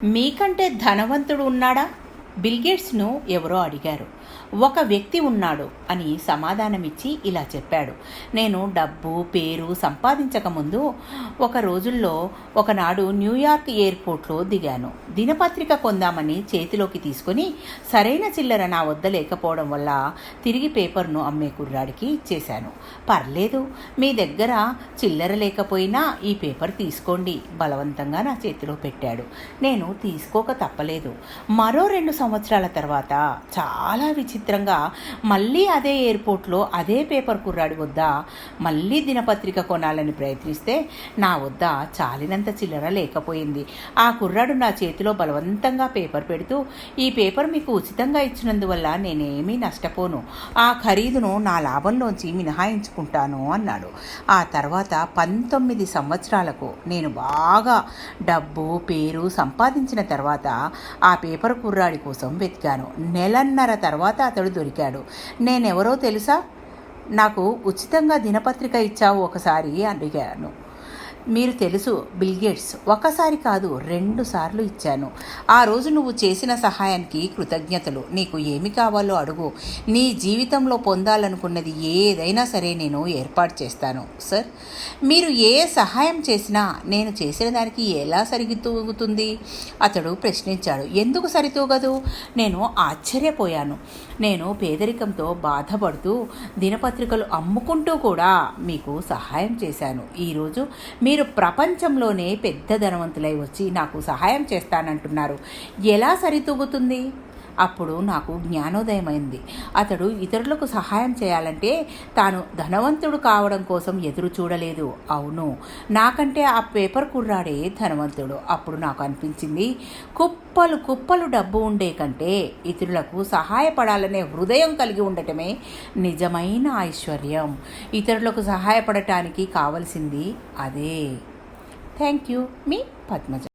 మీకంటే ధనవంతుడు ఉన్నాడా? బిల్గేట్స్ను ఎవరో అడిగారు. ఒక వ్యక్తి ఉన్నాడు అని సమాధానమిచ్చి ఇలా చెప్పాడు. నేను డబ్బు పేరు సంపాదించకముందు ఒకనాడు న్యూయార్క్ ఎయిర్పోర్ట్లో దిగాను. దినపత్రిక కొందామని చేతిలోకి తీసుకొని సరైన చిల్లర నా వద్ద లేకపోవడం వల్ల తిరిగి పేపర్ను అమ్మే కుర్రాడికి ఇచ్చేశాను. పర్లేదు, మీ దగ్గర చిల్లర లేకపోయినా ఈ పేపర్ తీసుకోండి బలవంతంగా నా చేతిలో పెట్టాడు. నేను తీసుకోక తప్పలేదు. మరో 2 సంవత్సరాల తర్వాత చాలా విచిత్రంగా మళ్ళీ అదే ఎయిర్పోర్ట్లో అదే పేపర్ కుర్రాడి వద్ద మళ్ళీ దినపత్రిక కొనాలని ప్రయత్నిస్తే నా వద్ద చాలినంత చిల్లర లేకపోయింది. ఆ కుర్రాడు నా చేతిలో బలవంతంగా పేపర్ పెడుతూ, ఈ పేపర్ మీకు ఉచితంగా ఇచ్చినందువల్ల నేనేమీ నష్టపోను, ఆ ఖరీదును నా లాభంలోంచి మినహాయించుకుంటాను అన్నాడు. ఆ తర్వాత 19 సంవత్సరాలకు నేను బాగా డబ్బు పేరు సంపాదించిన తర్వాత ఆ పేపర్ కుర్రాడి కోసం వెతికాను. నెలన్నర తర్వాత అతడు దొరికాడు. నేనెవరో తెలుసా? నాకు ఉచితంగా దినపత్రిక ఇచ్చావు ఒకసారి అడిగాను. మీరు తెలుసు బిల్గేట్స్, ఒకసారి కాదు 2 సార్లు ఇచ్చాను. ఆ రోజు నువ్వు చేసిన సహాయానికి కృతజ్ఞతలు. నీకు ఏమి కావాలో అడుగు. నీ జీవితంలో పొందాలనుకున్నది ఏదైనా సరే నేను ఏర్పాటు చేస్తాను. సార్, మీరు ఏ సహాయం చేసినా నేను చేసిన దానికి ఎలా సరితూగుతుంది? అతడు ప్రశ్నించాడు. ఎందుకు సరితూగదు? నేను ఆశ్చర్యపోయాను. నేను పేదరికంతో బాధపడుతూ దినపత్రికలు అమ్ముకుంటూ కూడా మీకు సహాయం చేశాను. ఈరోజు మీరు ప్రపంచంలోనే పెద్ద ధనవంతులై వచ్చి నాకు సహాయం చేస్తానంటున్నారు. ఎలా సరితూగుతుంది? అప్పుడు నాకు జ్ఞానోదయమైంది. అతడు ఇతరులకు సహాయం చేయాలంటే తాను ధనవంతుడు కావడం కోసం ఎదురు చూడలేదు. అవును, నాకంటే ఆ పేపర్ కుర్రాడే ధనవంతుడు. అప్పుడు నాకు అనిపించింది, కుప్పలు కుప్పలు డబ్బు ఉండే కంటే ఇతరులకు సహాయపడాలనే హృదయం కలిగి ఉండటమే నిజమైన ఐశ్వర్యం. ఇతరులకు సహాయపడటానికి కావలసింది అదే. Thank you. మీ పద్మజ.